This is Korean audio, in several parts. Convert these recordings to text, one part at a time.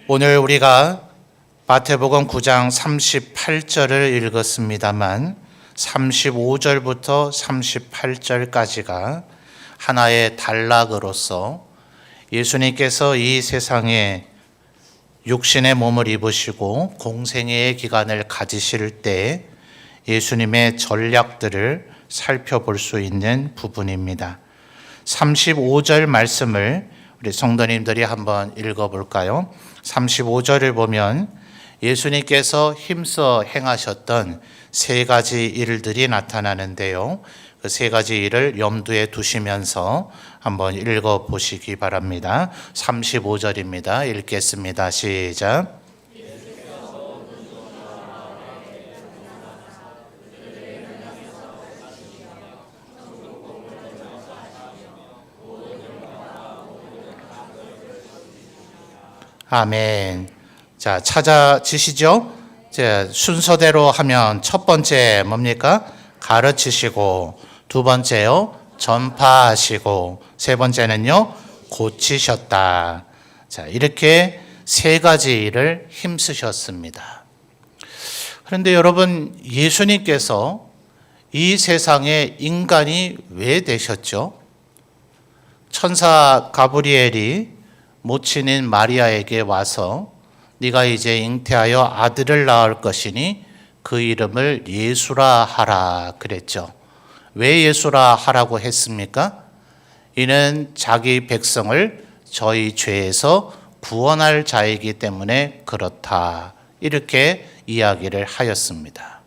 오늘 우리가 마태복음 9장 38절을 읽었습니다만 35절부터 38절까지가 하나의 단락으로서 예수님께서 이 세상에 육신의 몸을 입으시고 공생애의 기간을 가지실 때 예수님의 전략들을 살펴볼 수 있는 부분입니다. 35절 말씀을 우리 성도님들이 한번 읽어볼까요? 35절을 보면 예수님께서 힘써 행하셨던 세 가지 일들이 나타나는데요. 그 세 가지 일을 염두에 두시면서 한번 읽어보시기 바랍니다. 35절입니다. 읽겠습니다. 시작. 아멘. 자, 찾아지시죠? 순서대로 하면 첫 번째 뭡니까? 가르치시고, 두 번째요, 전파하시고, 세 번째는요, 고치셨다. 자, 이렇게 세 가지 일을 힘쓰셨습니다. 그런데 여러분, 예수님께서 이 세상에 인간이 왜 되셨죠? 천사 가브리엘이 모친인 마리아에게 와서 네가 이제 잉태하여 아들을 낳을 것이니 그 이름을 예수라 하라 그랬죠. 왜 예수라 하라고 했습니까? 이는 자기 백성을 저희 죄에서 구원할 자이기 때문에 그렇다. 이렇게 이야기를 하였습니다.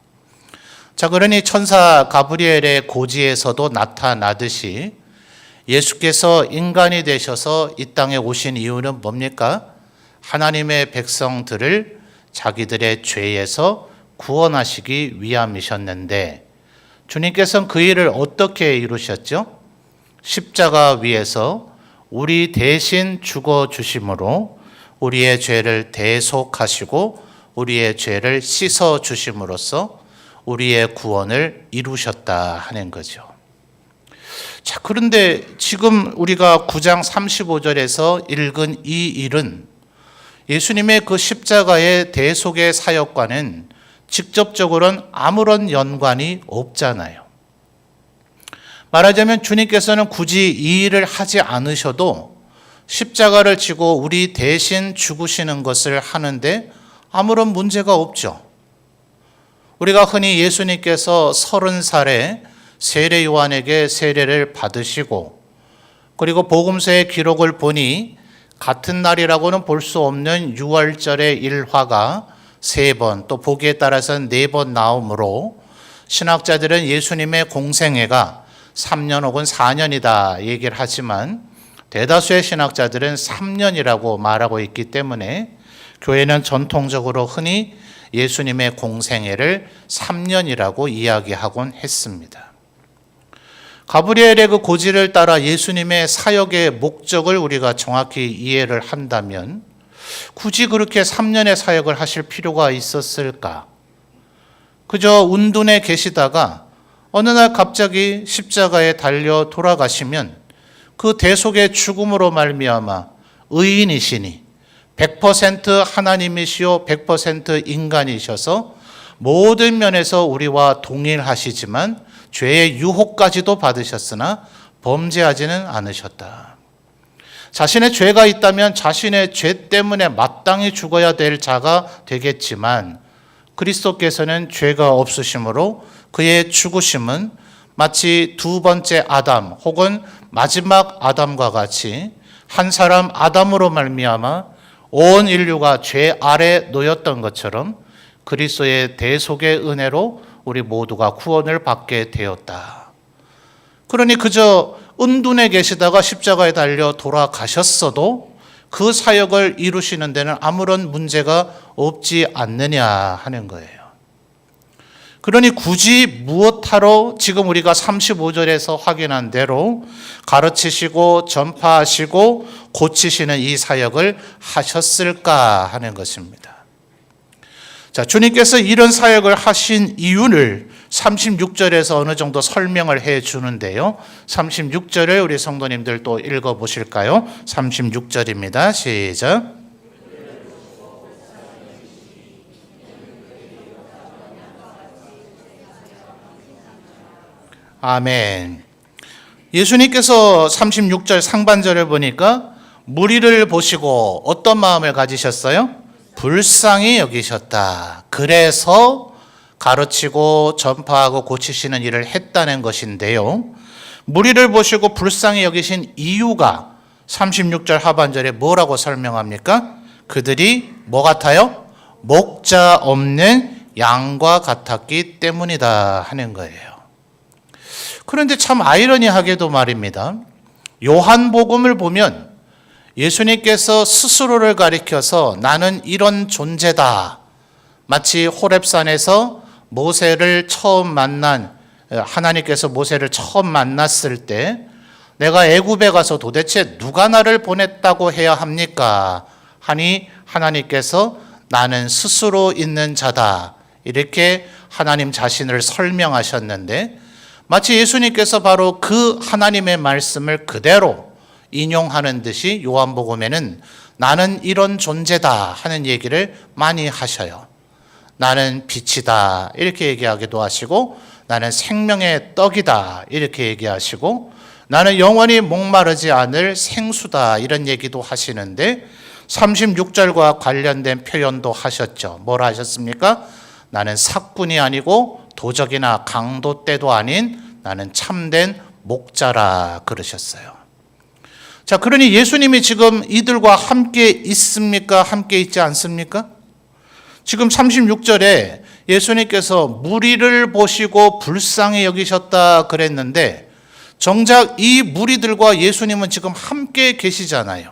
자, 그러니 천사 가브리엘의 고지에서도 나타나듯이 예수께서 인간이 되셔서 이 땅에 오신 이유는 뭡니까? 하나님의 백성들을 자기들의 죄에서 구원하시기 위함이셨는데 주님께서는 그 일을 어떻게 이루셨죠? 십자가 위에서 우리 대신 죽어주심으로 우리의 죄를 대속하시고 우리의 죄를 씻어주심으로써 우리의 구원을 이루셨다 하는 거죠. 자, 그런데 지금 우리가 9장 35절에서 읽은 이 일은 예수님의 그 십자가의 대속의 사역과는 직접적으로는 아무런 연관이 없잖아요. 말하자면 주님께서는 굳이 이 일을 하지 않으셔도 십자가를 지고 우리 대신 죽으시는 것을 하는데 아무런 문제가 없죠. 우리가 흔히 예수님께서 30살에 세례 요한에게 세례를 받으시고 그리고 복음서의 기록을 보니 같은 날이라고는 볼 수 없는 6월절의 일화가 3번 또 보기에 따라서는 4번 나오므로 신학자들은 예수님의 공생애가 3년 혹은 4년이다 얘기를 하지만 대다수의 신학자들은 3년이라고 말하고 있기 때문에 교회는 전통적으로 흔히 예수님의 공생애를 3년이라고 이야기하곤 했습니다. 가브리엘의 그 고지를 따라 예수님의 사역의 목적을 우리가 정확히 이해를 한다면 굳이 그렇게 3년의 사역을 하실 필요가 있었을까? 그저 운둔에 계시다가 어느 날 갑자기 십자가에 달려 돌아가시면 그 대속의 죽음으로 말미암아 의인이시니 100% 하나님이시요 100% 인간이셔서 모든 면에서 우리와 동일하시지만 죄의 유혹까지도 받으셨으나 범죄하지는 않으셨다. 자신의 죄가 있다면 자신의 죄 때문에 마땅히 죽어야 될 자가 되겠지만 그리스도께서는 죄가 없으심으로 그의 죽으심은 마치 두 번째 아담 혹은 마지막 아담과 같이 한 사람 아담으로 말미암아 온 인류가 죄 아래 놓였던 것처럼 그리스도의 대속의 은혜로 우리 모두가 구원을 받게 되었다. 그러니 그저 은둔에 계시다가 십자가에 달려 돌아가셨어도 그 사역을 이루시는 데는 아무런 문제가 없지 않느냐 하는 거예요. 그러니 굳이 무엇하러 지금 우리가 35절에서 확인한 대로 가르치시고 전파하시고 고치시는 이 사역을 하셨을까 하는 것입니다. 자, 주님께서 이런 사역을 하신 이유를 36절에서 어느 정도 설명을 해 주는데요. 36절을 우리 성도님들 또 읽어 보실까요? 36절입니다. 시작. 아멘. 예수님께서 36절 상반절을 보니까 무리를 보시고 어떤 마음을 가지셨어요? 불쌍히 여기셨다. 그래서 가르치고 전파하고 고치시는 일을 했다는 것인데요. 무리를 보시고 불쌍히 여기신 이유가 36절 하반절에 뭐라고 설명합니까? 그들이 뭐 같아요? 목자 없는 양과 같았기 때문이다 하는 거예요. 그런데 참 아이러니하게도 말입니다. 요한복음을 보면 예수님께서 스스로를 가리켜서 나는 이런 존재다. 마치 호렙산에서 모세를 처음 만난, 하나님께서 모세를 처음 만났을 때 내가 애굽에 가서 도대체 누가 나를 보냈다고 해야 합니까? 하니 하나님께서 나는 스스로 있는 자다. 이렇게 하나님 자신을 설명하셨는데 마치 예수님께서 바로 그 하나님의 말씀을 그대로 인용하는 듯이 요한복음에는 나는 이런 존재다 하는 얘기를 많이 하셔요. 나는 빛이다 이렇게 얘기하기도 하시고 나는 생명의 떡이다 이렇게 얘기하시고 나는 영원히 목마르지 않을 생수다 이런 얘기도 하시는데 36절과 관련된 표현도 하셨죠. 뭐라 하셨습니까? 나는 삭군이 아니고 도적이나 강도 때도 아닌 나는 참된 목자라 그러셨어요. 자, 그러니 예수님이 지금 이들과 함께 있습니까? 함께 있지 않습니까? 지금 36절에 예수님께서 무리를 보시고 불쌍히 여기셨다 그랬는데 정작 이 무리들과 예수님은 지금 함께 계시잖아요.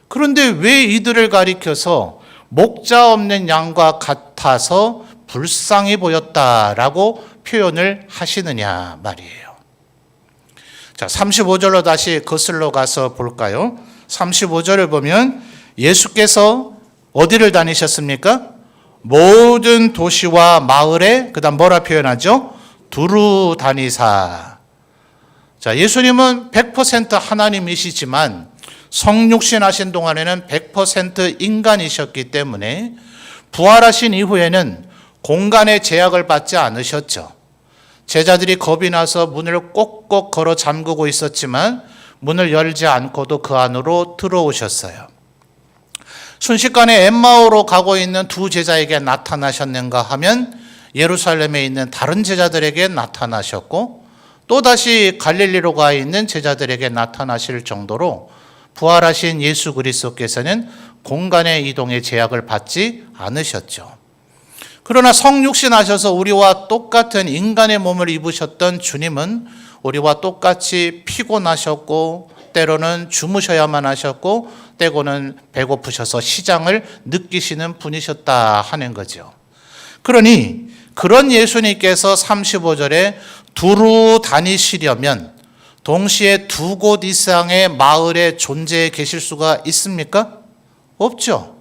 그런데 왜 이들을 가리켜서 목자 없는 양과 같아서 불쌍히 보였다라고 표현을 하시느냐 말이에요. 자, 35절로 다시 거슬러 가서 볼까요? 35절을 보면 예수께서 어디를 다니셨습니까? 모든 도시와 마을에 그다음 뭐라 표현하죠? 두루 다니사. 자, 예수님은 100% 하나님이시지만 성육신 하신 동안에는 100% 인간이셨기 때문에 부활하신 이후에는 공간의 제약을 받지 않으셨죠. 제자들이 겁이 나서 문을 꼭꼭 걸어 잠그고 있었지만 문을 열지 않고도 그 안으로 들어오셨어요. 순식간에 엠마오로 가고 있는 두 제자에게 나타나셨는가 하면 예루살렘에 있는 다른 제자들에게 나타나셨고 또다시 갈릴리로 가 있는 제자들에게 나타나실 정도로 부활하신 예수 그리스도께서는 공간의 이동의 제약을 받지 않으셨죠. 그러나 성육신 하셔서 우리와 똑같은 인간의 몸을 입으셨던 주님은 우리와 똑같이 피곤하셨고 때로는 주무셔야만 하셨고 때고는 배고프셔서 시장을 느끼시는 분이셨다 하는 거죠. 그러니 그런 예수님께서 35절에 두루 다니시려면 동시에 두 곳 이상의 마을에 존재해 계실 수가 있습니까? 없죠.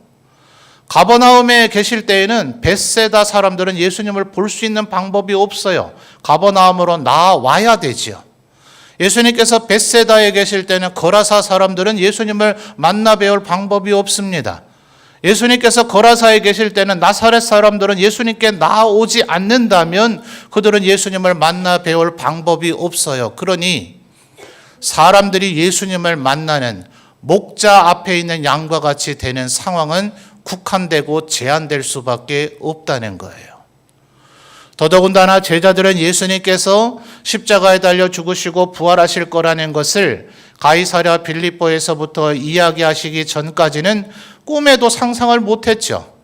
가버나움에 계실 때에는 벳세다 사람들은 예수님을 볼 수 있는 방법이 없어요. 가버나움으로 나와야 되지요. 예수님께서 벳세다에 계실 때는 거라사 사람들은 예수님을 만나 뵈올 방법이 없습니다. 예수님께서 거라사에 계실 때는 나사렛 사람들은 예수님께 나오지 않는다면 그들은 예수님을 만나 뵈올 방법이 없어요. 그러니 사람들이 예수님을 만나는 목자 앞에 있는 양과 같이 되는 상황은 국한되고 제한될 수밖에 없다는 거예요. 더더군다나 제자들은 예수님께서 십자가에 달려 죽으시고 부활하실 거라는 것을 가이사랴 빌립보에서부터 이야기하시기 전까지는 꿈에도 상상을 못했죠.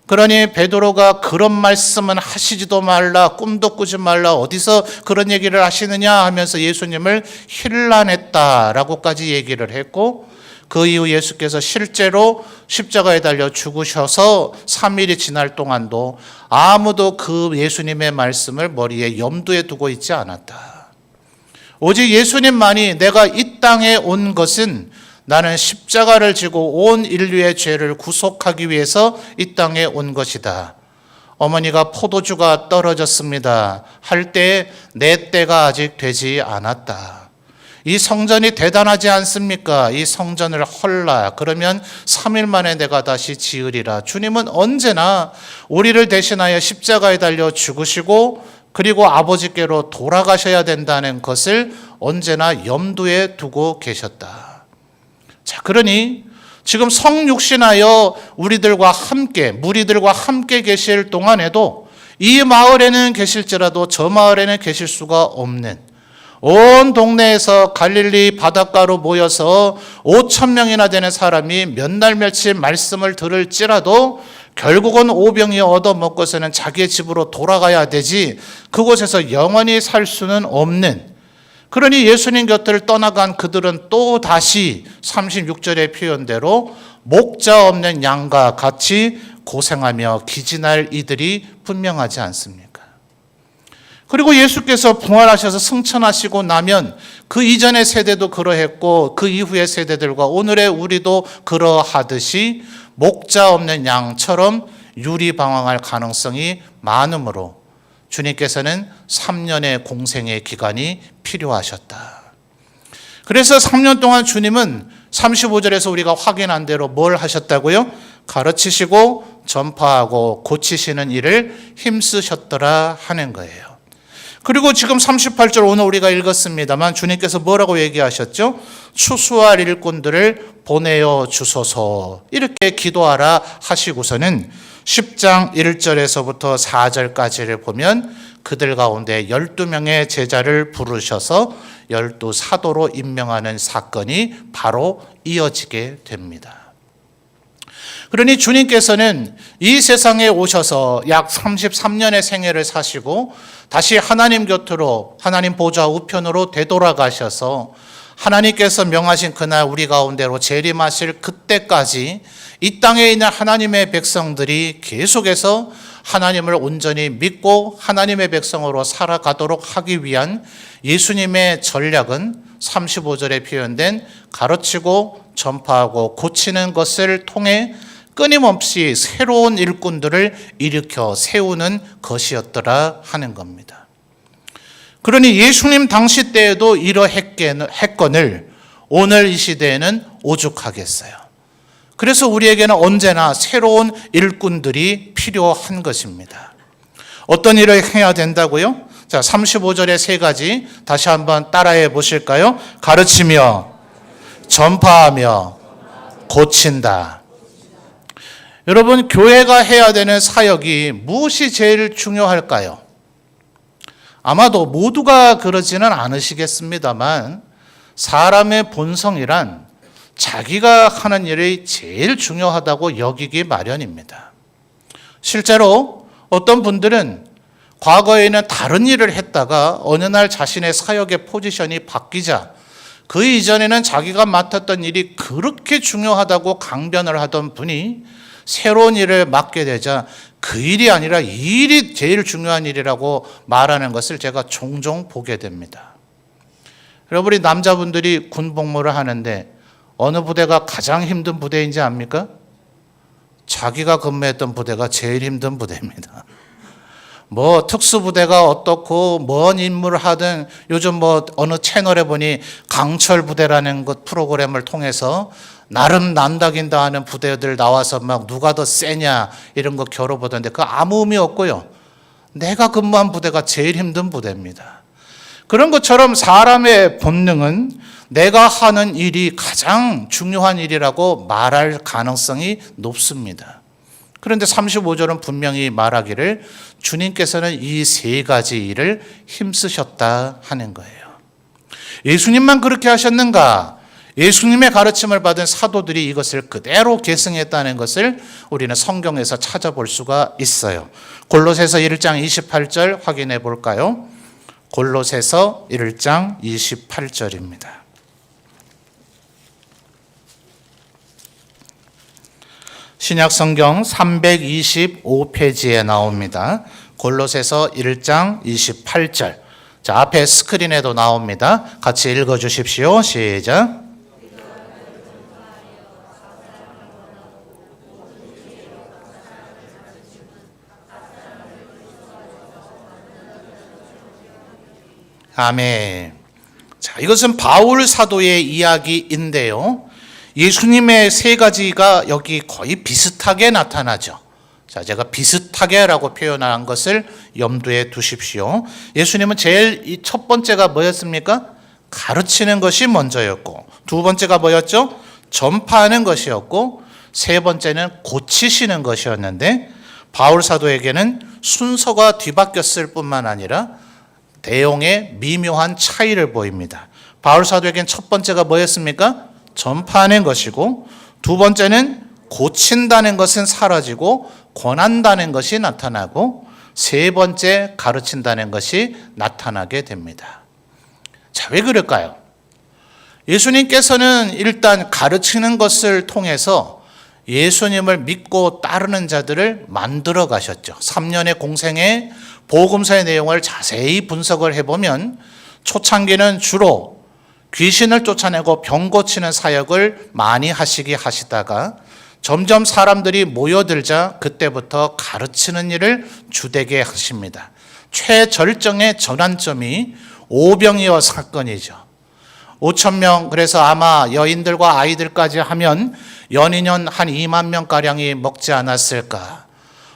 그러니 베드로가 그런 말씀은 하시지도 말라, 꿈도 꾸지 말라, 어디서 그런 얘기를 하시느냐 하면서 예수님을 힐난했다라고까지 얘기를 했고 그 이후 예수께서 실제로 십자가에 달려 죽으셔서 3일이 지날 동안도 아무도 그 예수님의 말씀을 머리에 염두에 두고 있지 않았다. 오직 예수님만이 내가 이 땅에 온 것은 나는 십자가를 지고 온 인류의 죄를 구속하기 위해서 이 땅에 온 것이다. 어머니가 포도주가 떨어졌습니다 할 때에 내 때가 아직 되지 않았다. 이 성전이 대단하지 않습니까? 이 성전을 헐라. 그러면 3일 만에 내가 다시 지으리라. 주님은 언제나 우리를 대신하여 십자가에 달려 죽으시고 그리고 아버지께로 돌아가셔야 된다는 것을 언제나 염두에 두고 계셨다. 자, 그러니 지금 성육신하여 우리들과 함께, 무리들과 함께 계실 동안에도 이 마을에는 계실지라도 저 마을에는 계실 수가 없는, 온 동네에서 갈릴리 바닷가로 모여서 5,000명이나 되는 사람이 몇 날 며칠 말씀을 들을지라도 결국은 오병이 얻어먹고서는 자기의 집으로 돌아가야 되지 그곳에서 영원히 살 수는 없는, 그러니 예수님 곁을 떠나간 그들은 또 다시 36절의 표현대로 목자 없는 양과 같이 고생하며 기진할 이들이 분명하지 않습니까? 그리고 예수께서 부활하셔서 승천하시고 나면 그 이전의 세대도 그러했고 그 이후의 세대들과 오늘의 우리도 그러하듯이 목자 없는 양처럼 유리방황할 가능성이 많으므로 주님께서는 3년의 공생의 기간이 필요하셨다. 그래서 3년 동안 주님은 35절에서 우리가 확인한 대로 뭘 하셨다고요? 가르치시고 전파하고 고치시는 일을 힘쓰셨더라 하는 거예요. 그리고 지금 38절 오늘 우리가 읽었습니다만 주님께서 뭐라고 얘기하셨죠? 추수할 일꾼들을 보내어 주소서 이렇게 기도하라 하시고서는 10장 1절에서부터 4절까지를 보면 그들 가운데 12명의 제자를 부르셔서 12사도로 임명하는 사건이 바로 이어지게 됩니다. 그러니 주님께서는 이 세상에 오셔서 약 33년의 생애를 사시고 다시 하나님 곁으로, 하나님 보좌 우편으로 되돌아가셔서 하나님께서 명하신 그날 우리 가운데로 재림하실 그때까지 이 땅에 있는 하나님의 백성들이 계속해서 하나님을 온전히 믿고 하나님의 백성으로 살아가도록 하기 위한 예수님의 전략은 35절에 표현된 가르치고 전파하고 고치는 것을 통해 끊임없이 새로운 일꾼들을 일으켜 세우는 것이었더라 하는 겁니다. 그러니 예수님 당시 때에도 이러했거늘 오늘 이 시대에는 오죽하겠어요. 그래서 우리에게는 언제나 새로운 일꾼들이 필요한 것입니다. 어떤 일을 해야 된다고요? 자, 35절의 세 가지 다시 한번 따라해 보실까요? 가르치며, 전파하며, 고친다. 여러분, 교회가 해야 되는 사역이 무엇이 제일 중요할까요? 아마도 모두가 그러지는 않으시겠습니다만 사람의 본성이란 자기가 하는 일이 제일 중요하다고 여기기 마련입니다. 실제로 어떤 분들은 과거에는 다른 일을 했다가 어느 날 자신의 사역의 포지션이 바뀌자 그 이전에는 자기가 맡았던 일이 그렇게 중요하다고 강변을 하던 분이 새로운 일을 맡게 되자 그 일이 아니라 이 일이 제일 중요한 일이라고 말하는 것을 제가 종종 보게 됩니다. 여러분, 우리 남자분들이 군 복무를 하는데 어느 부대가 가장 힘든 부대인지 압니까? 자기가 근무했던 부대가 제일 힘든 부대입니다. 뭐 특수부대가 어떻고 뭔 임무를 하든 요즘 뭐 어느 채널에 보니 강철 부대라는 것 프로그램을 통해서 나름 난다긴다 하는 부대들 나와서 막 누가 더 세냐 이런 거 겨뤄보던데 그거 아무 의미 없고요. 내가 근무한 부대가 제일 힘든 부대입니다. 그런 것처럼 사람의 본능은 내가 하는 일이 가장 중요한 일이라고 말할 가능성이 높습니다. 그런데 35절은 분명히 말하기를 주님께서는 이 세 가지 일을 힘쓰셨다 하는 거예요. 예수님만 그렇게 하셨는가? 예수님의 가르침을 받은 사도들이 이것을 그대로 계승했다는 것을 우리는 성경에서 찾아볼 수가 있어요. 골로새서 1장 28절 확인해 볼까요? 골로새서 1장 28절입니다. 신약 성경 325페이지에 나옵니다. 골로새서 1장 28절. 자, 앞에 스크린에도 나옵니다. 같이 읽어 주십시오. 시작. 아멘. 자, 이것은 바울 사도의 이야기인데요. 예수님의 세 가지가 여기 거의 비슷하게 나타나죠. 자, 제가 비슷하게라고 표현한 것을 염두에 두십시오. 예수님은 제일 이 첫 번째가 뭐였습니까? 가르치는 것이 먼저였고, 두 번째가 뭐였죠? 전파하는 것이었고, 세 번째는 고치시는 것이었는데, 바울 사도에게는 순서가 뒤바뀌었을 뿐만 아니라 내용에 미묘한 차이를 보입니다. 바울 사도에게는 첫 번째가 뭐였습니까? 전파하는 것이고, 두 번째는 고친다는 것은 사라지고 권한다는 것이 나타나고, 세 번째 가르친다는 것이 나타나게 됩니다. 자, 왜 그럴까요? 예수님께서는 일단 가르치는 것을 통해서 예수님을 믿고 따르는 자들을 만들어 가셨죠. 3년의 공생에 복음서의 내용을 자세히 분석을 해보면 초창기는 주로 귀신을 쫓아내고 병 고치는 사역을 많이 하시다가 점점 사람들이 모여들자 그때부터 가르치는 일을 주되게 하십니다. 최절정의 전환점이 오병이어 사건이죠. 5,000명, 그래서 아마 여인들과 아이들까지 하면 연인연 한 2만 명가량이 먹지 않았을까.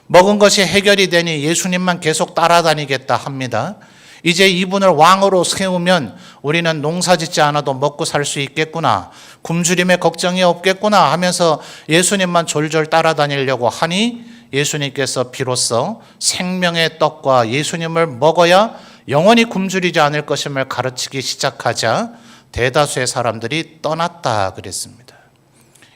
먹은 것이 해결이 되니 예수님만 계속 따라다니겠다 합니다. 이제 이분을 왕으로 세우면 우리는 농사 짓지 않아도 먹고 살 수 있겠구나, 굶주림에 걱정이 없겠구나 하면서 예수님만 졸졸 따라다니려고 하니 예수님께서 비로소 생명의 떡과 예수님을 먹어야 영원히 굶주리지 않을 것임을 가르치기 시작하자 대다수의 사람들이 떠났다 그랬습니다.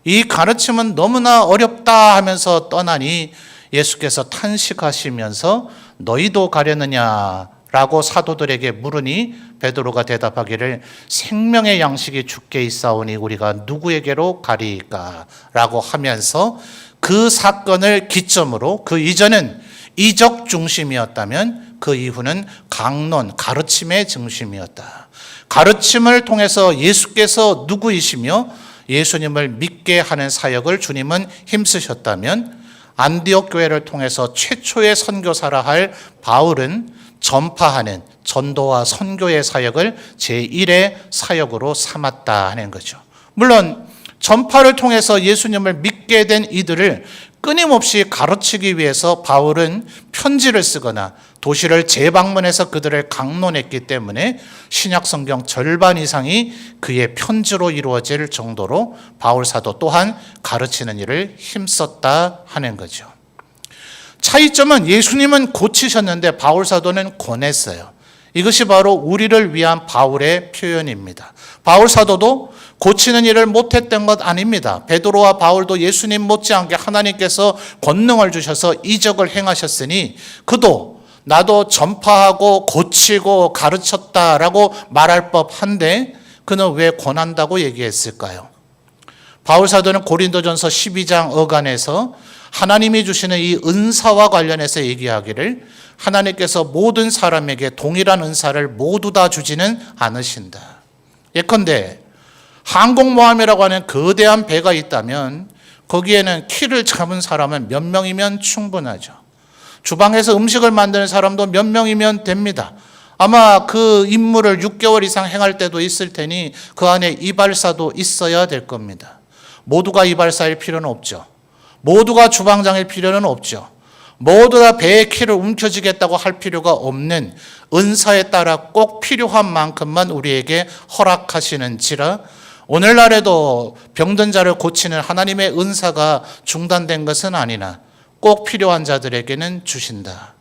이 가르침은 너무나 어렵다 하면서 떠나니 예수께서 탄식하시면서 너희도 가려느냐 라고 사도들에게 물으니 베드로가 대답하기를 생명의 양식이 주께 있사오니 우리가 누구에게로 가리이까 라고 하면서 그 사건을 기점으로, 그 이전은 이적 중심이었다면 그 이후는 강론, 가르침의 중심이었다. 가르침을 통해서 예수께서 누구이시며 예수님을 믿게 하는 사역을 주님은 힘쓰셨다면 안디옥 교회를 통해서 최초의 선교사라 할 바울은 전파하는 전도와 선교의 사역을 제1의 사역으로 삼았다 하는 거죠. 물론 전파를 통해서 예수님을 믿게 된 이들을 끊임없이 가르치기 위해서 바울은 편지를 쓰거나 도시를 재방문해서 그들을 강론했기 때문에 신약 성경 절반 이상이 그의 편지로 이루어질 정도로 바울 사도 또한 가르치는 일을 힘썼다 하는 거죠. 차이점은 예수님은 고치셨는데 바울 사도는 권했어요. 이것이 바로 우리를 위한 바울의 표현입니다. 바울 사도도 고치는 일을 못했던 것 아닙니다. 베드로와 바울도 예수님 못지않게 하나님께서 권능을 주셔서 이적을 행하셨으니 그도 나도 전파하고 고치고 가르쳤다라고 말할 법한데 그는 왜 권한다고 얘기했을까요? 바울 사도는 고린도전서 12장 어간에서 하나님이 주시는 이 은사와 관련해서 얘기하기를 하나님께서 모든 사람에게 동일한 은사를 모두 다 주지는 않으신다. 예컨대 항공모함이라고 하는 거대한 배가 있다면 거기에는 키를 잡은 사람은 몇 명이면 충분하죠. 주방에서 음식을 만드는 사람도 몇 명이면 됩니다. 아마 그 임무를 6개월 이상 행할 때도 있을 테니 그 안에 이발사도 있어야 될 겁니다. 모두가 이발사일 필요는 없죠. 모두가 주방장일 필요는 없죠. 모두 다 배의 키를 움켜쥐겠다고 할 필요가 없는 은사에 따라 꼭 필요한 만큼만 우리에게 허락하시는지라 오늘날에도 병든 자를 고치는 하나님의 은사가 중단된 것은 아니나 꼭 필요한 자들에게는 주신다.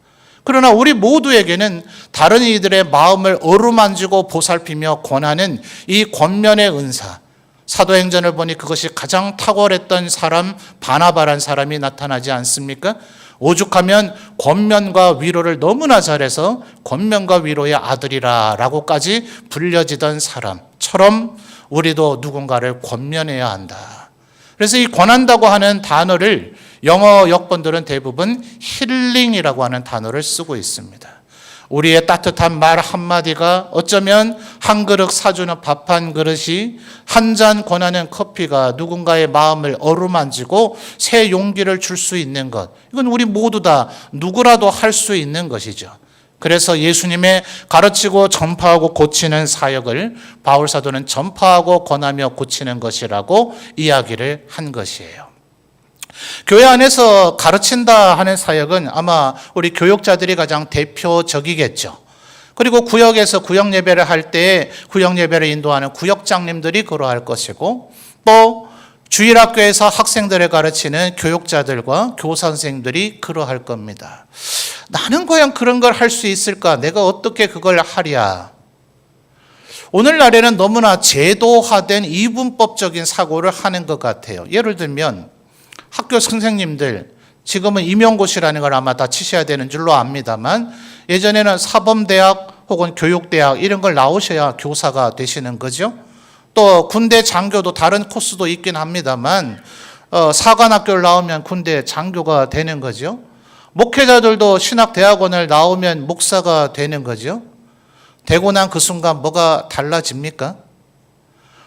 그러나 우리 모두에게는 다른 이들의 마음을 어루만지고 보살피며 권하는 이 권면의 은사, 사도행전을 보니 그것이 가장 탁월했던 사람, 바나바란 사람이 나타나지 않습니까? 오죽하면 권면과 위로를 너무나 잘해서 권면과 위로의 아들이라 라고까지 불려지던 사람처럼 우리도 누군가를 권면해야 한다. 그래서 이 권한다고 하는 단어를 영어 역본들은 대부분 힐링이라고 하는 단어를 쓰고 있습니다. 우리의 따뜻한 말 한마디가 어쩌면 한 그릇 사주는 밥 한 그릇이 한 잔 권하는 커피가 누군가의 마음을 어루만지고 새 용기를 줄 수 있는 것, 이건 우리 모두 다 누구라도 할 수 있는 것이죠. 그래서 예수님의 가르치고 전파하고 고치는 사역을 바울 사도는 전파하고 권하며 고치는 것이라고 이야기를 한 것이에요. 교회 안에서 가르친다 하는 사역은 아마 우리 교육자들이 가장 대표적이겠죠. 그리고 구역에서 구역 예배를 할 때 구역 예배를 인도하는 구역장님들이 그러할 것이고, 또 주일학교에서 학생들을 가르치는 교육자들과 교사 선생님들이 그러할 겁니다. 나는 과연 그런 걸 할 수 있을까? 내가 어떻게 그걸 하랴? 오늘날에는 너무나 제도화된 이분법적인 사고를 하는 것 같아요. 예를 들면 학교 선생님들, 지금은 임용고시라는 걸 아마 다 치셔야 되는 줄로 압니다만, 예전에는 사범대학 혹은 교육대학 이런 걸 나오셔야 교사가 되시는 거죠. 또 군대 장교도 다른 코스도 있긴 합니다만 사관학교를 나오면 군대 장교가 되는 거죠. 목회자들도 신학대학원을 나오면 목사가 되는 거죠. 되고 난 그 순간 뭐가 달라집니까?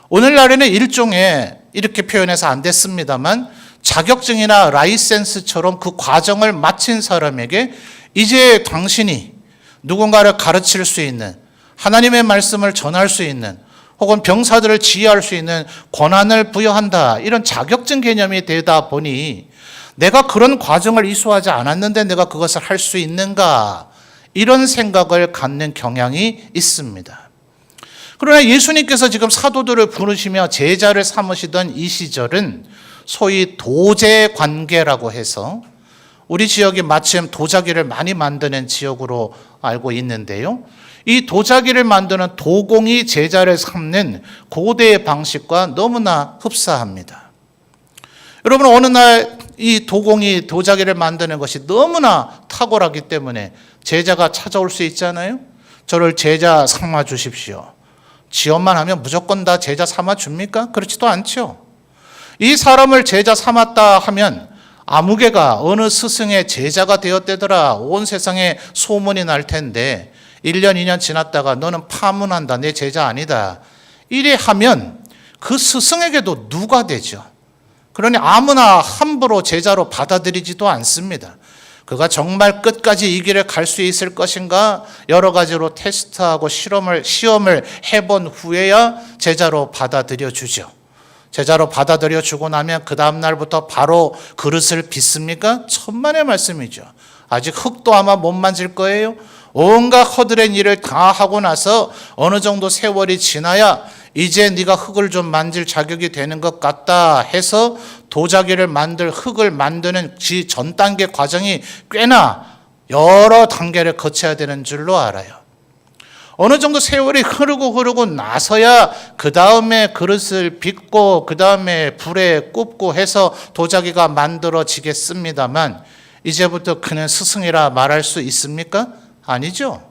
오늘날에는 일종의, 이렇게 표현해서 안 됐습니다만, 자격증이나 라이센스처럼 그 과정을 마친 사람에게 이제 당신이 누군가를 가르칠 수 있는, 하나님의 말씀을 전할 수 있는, 혹은 병사들을 지휘할 수 있는 권한을 부여한다, 이런 자격증 개념이 되다 보니 내가 그런 과정을 이수하지 않았는데 내가 그것을 할 수 있는가, 이런 생각을 갖는 경향이 있습니다. 그러나 예수님께서 지금 사도들을 부르시며 제자를 삼으시던 이 시절은 소위 도제 관계라고 해서, 우리 지역이 마침 도자기를 많이 만드는 지역으로 알고 있는데요. 이 도자기를 만드는 도공이 제자를 삼는 고대의 방식과 너무나 흡사합니다. 여러분, 어느 날 이 도공이 도자기를 만드는 것이 너무나 탁월하기 때문에 제자가 찾아올 수 있잖아요. 저를 제자 삼아 주십시오. 지원만 하면 무조건 다 제자 삼아 줍니까? 그렇지도 않죠. 이 사람을 제자 삼았다 하면 아무개가 어느 스승의 제자가 되었대더라, 온 세상에 소문이 날 텐데 1년 2년 지났다가 너는 파문한다, 내 제자 아니다, 이래 하면 그 스승에게도 누가 되죠. 그러니 아무나 함부로 제자로 받아들이지도 않습니다. 그가 정말 끝까지 이 길을 갈 수 있을 것인가 여러 가지로 테스트하고 시험을 해본 후에야 제자로 받아들여 주죠. 제자로 받아들여 주고 나면 그 다음 날부터 바로 그릇을 빚습니까? 천만의 말씀이죠. 아직 흙도 아마 못 만질 거예요. 온갖 허드렛 일을 다 하고 나서 어느 정도 세월이 지나야 이제 네가 흙을 좀 만질 자격이 되는 것 같다 해서 도자기를 흙을 만드는 전 단계 과정이 꽤나 여러 단계를 거쳐야 되는 줄로 알아요. 어느 정도 세월이 흐르고 나서야 그 다음에 그릇을 빚고 그 다음에 불에 굽고 해서 도자기가 만들어지겠습니다만, 이제부터 그는 스승이라 말할 수 있습니까? 아니죠.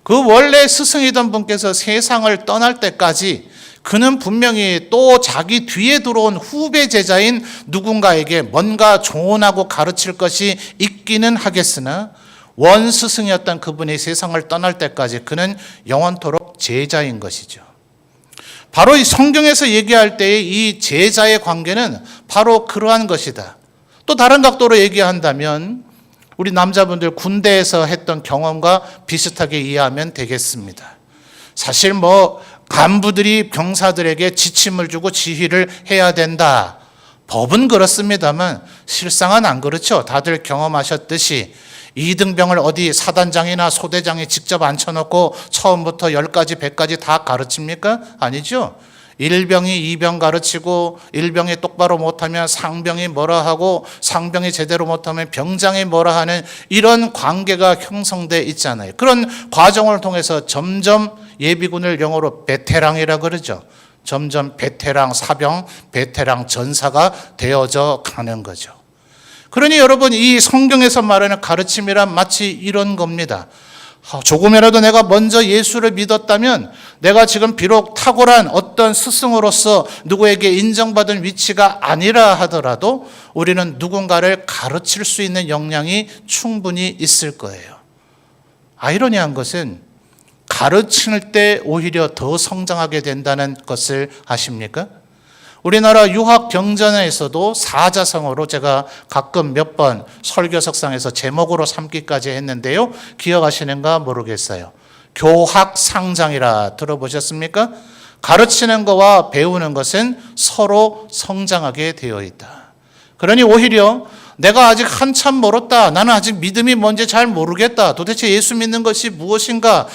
그 원래 스승이던 분께서 세상을 떠날 때까지 그는 분명히 또 자기 뒤에 들어온 후배 제자인 누군가에게 뭔가 조언하고 가르칠 것이 있기는 하겠으나, 원 스승이었던 그분이 세상을 떠날 때까지 그는 영원토록 제자인 것이죠. 바로 이 성경에서 얘기할 때의 이 제자의 관계는 바로 그러한 것이다. 또 다른 각도로 얘기한다면 우리 남자분들 군대에서 했던 경험과 비슷하게 이해하면 되겠습니다. 사실 간부들이 병사들에게 지침을 주고 지휘를 해야 된다, 법은 그렇습니다만 실상은 안 그렇죠. 다들 경험하셨듯이 이등병을 어디 사단장이나 소대장이 직접 앉혀놓고 처음부터 10가지 100가지 다 가르칩니까? 아니죠. 1병이 2병 가르치고 1병이 똑바로 못하면 상병이 뭐라 하고 상병이 제대로 못하면 병장이 뭐라 하는 이런 관계가 형성돼 있잖아요. 그런 과정을 통해서 점점 예비군을 영어로 베테랑이라 그러죠. 점점 베테랑 사병, 베테랑 전사가 되어져 가는 거죠. 그러니 여러분, 이 성경에서 말하는 가르침이란 마치 이런 겁니다. 조금이라도 내가 먼저 예수를 믿었다면 내가 지금 비록 탁월한 어떤 스승으로서 누구에게 인정받은 위치가 아니라 하더라도 우리는 누군가를 가르칠 수 있는 역량이 충분히 있을 거예요. 아이러니한 것은 가르칠 때 오히려 더 성장하게 된다는 것을 아십니까? 우리나라 유학 경전에서도 사자성어로 제가 가끔 몇 번 설교석상에서 제목으로 삼기까지 했는데요. 기억하시는가 모르겠어요. 교학상장이라 들어보셨습니까? 가르치는 것과 배우는 것은 서로 성장하게 되어 있다. 그러니 오히려 내가 아직 한참 멀었다. 나는 아직 믿음이 뭔지 잘 모르겠다. 도대체 예수 믿는 것이 무엇인가?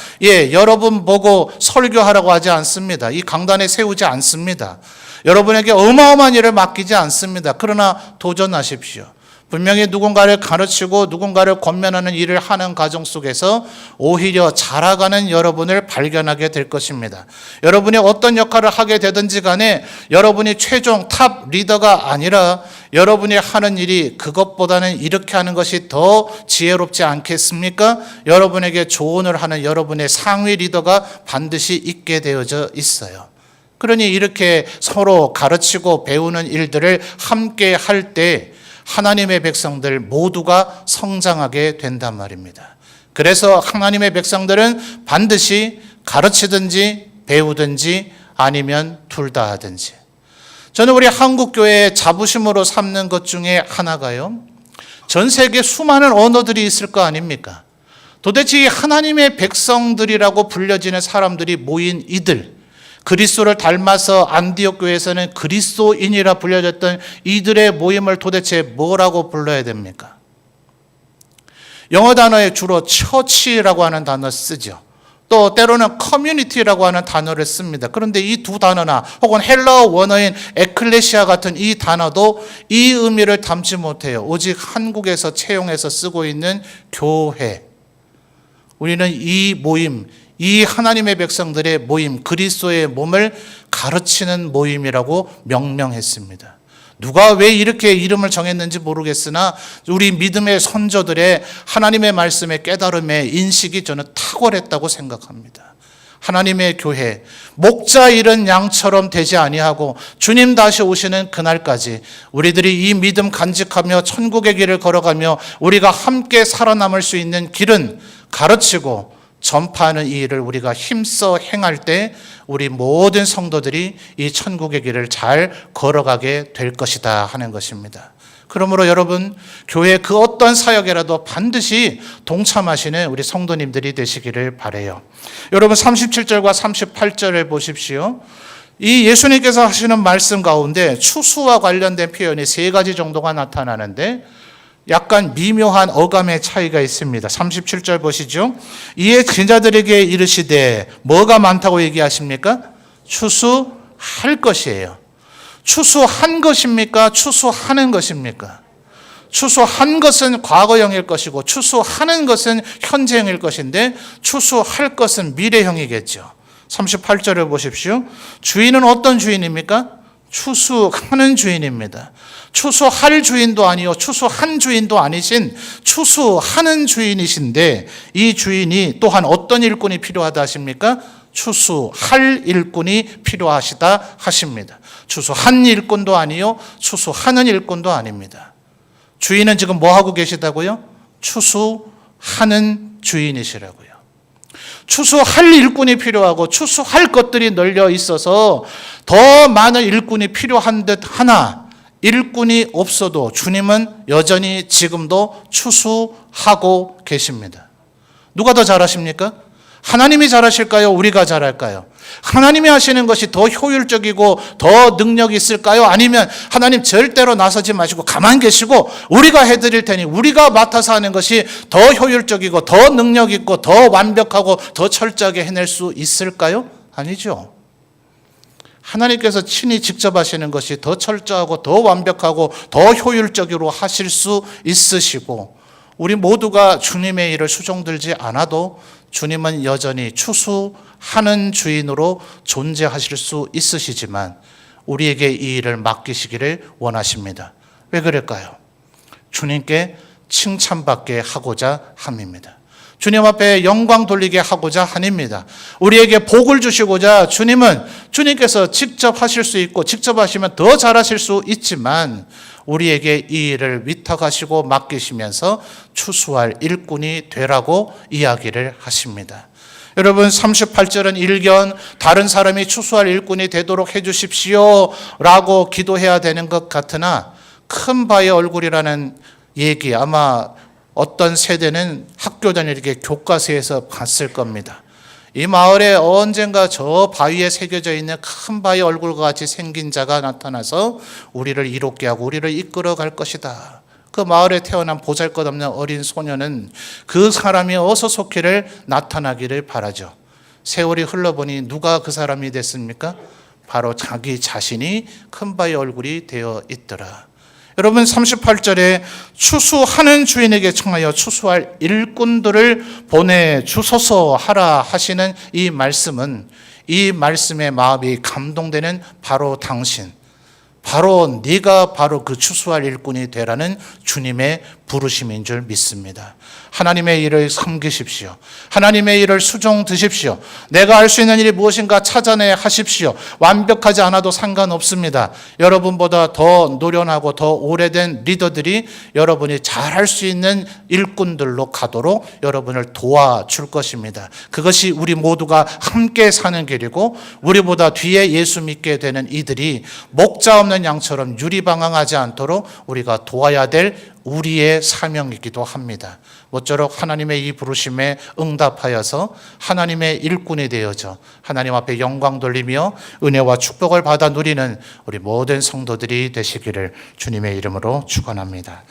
여러분 보고 설교하라고 하지 않습니다. 이 강단에 세우지 않습니다. 여러분에게 어마어마한 일을 맡기지 않습니다. 그러나 도전하십시오. 분명히 누군가를 가르치고 누군가를 권면하는 일을 하는 과정 속에서 오히려 자라가는 여러분을 발견하게 될 것입니다. 여러분이 어떤 역할을 하게 되든지 간에 여러분이 최종 탑 리더가 아니라 여러분이 하는 일이 그것보다는 이렇게 하는 것이 더 지혜롭지 않겠습니까? 여러분에게 조언을 하는 여러분의 상위 리더가 반드시 있게 되어져 있어요. 그러니 이렇게 서로 가르치고 배우는 일들을 함께 할 때 하나님의 백성들 모두가 성장하게 된단 말입니다. 그래서 하나님의 백성들은 반드시 가르치든지 배우든지 아니면 둘 다 하든지. 저는 우리 한국교회의 자부심으로 삼는 것 중에 하나가요, 전 세계 수많은 언어들이 있을 거 아닙니까? 도대체 이 하나님의 백성들이라고 불려지는 사람들이 모인 이들, 그리스도를 닮아서 안디옥 교회에서는 그리스도인이라 불려졌던 이들의 모임을 도대체 뭐라고 불러야 됩니까? 영어 단어에 주로 처치라고 하는 단어 쓰죠. 또 때로는 커뮤니티라고 하는 단어를 씁니다. 그런데 이 두 단어나 혹은 헬라어 원어인 에클레시아 같은 이 단어도 이 의미를 담지 못해요. 오직 한국에서 채용해서 쓰고 있는 교회. 우리는 이 모임, 이 하나님의 백성들의 모임, 그리스도의 몸을 가르치는 모임이라고 명명했습니다. 누가 왜 이렇게 이름을 정했는지 모르겠으나 우리 믿음의 선조들의 하나님의 말씀의 깨달음의 인식이 저는 탁월했다고 생각합니다. 하나님의 교회, 목자 잃은 양처럼 되지 아니하고 주님 다시 오시는 그날까지 우리들이 이 믿음 간직하며 천국의 길을 걸어가며 우리가 함께 살아남을 수 있는 길은 가르치고 전파하는 이 일을 우리가 힘써 행할 때 우리 모든 성도들이 이 천국의 길을 잘 걸어가게 될 것이다 하는 것입니다. 그러므로 여러분, 교회 그 어떤 사역에라도 반드시 동참하시는 우리 성도님들이 되시기를 바라요. 여러분 37절과 38절을 보십시오. 이 예수님께서 하시는 말씀 가운데 추수와 관련된 표현이 세 가지 정도가 나타나는데 약간 미묘한 어감의 차이가 있습니다. 37절 보시죠. 이에 제자들에게 이르시되 뭐가 많다고 얘기하십니까? 추수할 것이에요. 추수한 것입니까? 추수하는 것입니까? 추수한 것은 과거형일 것이고 추수하는 것은 현재형일 것인데 추수할 것은 미래형이겠죠. 38절을 보십시오. 주인은 어떤 주인입니까? 추수하는 주인입니다. 추수할 주인도 아니요 추수한 주인도 아니신 추수하는 주인이신데 이 주인이 또한 어떤 일꾼이 필요하다 하십니까? 추수할 일꾼이 필요하시다 하십니다. 추수한 일꾼도 아니요 추수하는 일꾼도 아닙니다. 주인은 지금 뭐 하고 계시다고요? 추수하는 주인이시라고요. 추수할 일꾼이 필요하고 추수할 것들이 널려 있어서 더 많은 일꾼이 필요한 듯 하나 일꾼이 없어도 주님은 여전히 지금도 추수하고 계십니다. 누가 더 잘하십니까? 하나님이 잘하실까요? 우리가 잘할까요? 하나님이 하시는 것이 더 효율적이고 더 능력이 있을까요? 아니면 하나님 절대로 나서지 마시고 가만히 계시고 우리가 해드릴 테니 우리가 맡아서 하는 것이 더 효율적이고 더 능력 있고 더 완벽하고 더 철저하게 해낼 수 있을까요? 아니죠. 하나님께서 친히 직접 하시는 것이 더 철저하고 더 완벽하고 더 효율적으로 하실 수 있으시고 우리 모두가 주님의 일을 수종들지 않아도 주님은 여전히 추수하는 주인으로 존재하실 수 있으시지만 우리에게 이 일을 맡기시기를 원하십니다. 왜 그럴까요? 주님께 칭찬받게 하고자 함입니다. 주님 앞에 영광 돌리게 하고자 함입니다. 우리에게 복을 주시고자 주님께서 직접 하실 수 있고 직접 하시면 더 잘하실 수 있지만 우리에게 이 일을 위탁하시고 맡기시면서 추수할 일꾼이 되라고 이야기를 하십니다. 여러분 38절은 일견 다른 사람이 추수할 일꾼이 되도록 해 주십시오 라고 기도해야 되는 것 같으나 큰 바의 얼굴이라는 얘기 아마 어떤 세대는 학교 다닐 때 교과서에서 봤을 겁니다. 이 마을에 언젠가 저 바위에 새겨져 있는 큰 바위 얼굴과 같이 생긴 자가 나타나서 우리를 이롭게 하고 우리를 이끌어 갈 것이다. 그 마을에 태어난 보잘것없는 어린 소녀는 그 사람이 어서 속히를 나타나기를 바라죠. 세월이 흘러보니 누가 그 사람이 됐습니까? 바로 자기 자신이 큰 바위 얼굴이 되어 있더라. 여러분 38절에 추수하는 주인에게 청하여 추수할 일꾼들을 보내주소서 하라 하시는 이 말씀은, 이 말씀의 마음이 감동되는 바로 당신, 바로 네가 바로 그 추수할 일꾼이 되라는 주님의 부르심인 줄 믿습니다. 하나님의 일을 섬기십시오. 하나님의 일을 수종 드십시오. 내가 할 수 있는 일이 무엇인가 찾아내 하십시오. 완벽하지 않아도 상관없습니다. 여러분보다 더 노련하고 더 오래된 리더들이 여러분이 잘할 수 있는 일꾼들로 가도록 여러분을 도와줄 것입니다. 그것이 우리 모두가 함께 사는 길이고, 우리보다 뒤에 예수 믿게 되는 이들이 목자 없는 양처럼 유리방황하지 않도록 우리가 도와야 될 우리의 사명이기도 합니다. 모쪼록 하나님의 이 부르심에 응답하여서 하나님의 일꾼이 되어져 하나님 앞에 영광 돌리며 은혜와 축복을 받아 누리는 우리 모든 성도들이 되시기를 주님의 이름으로 축원합니다.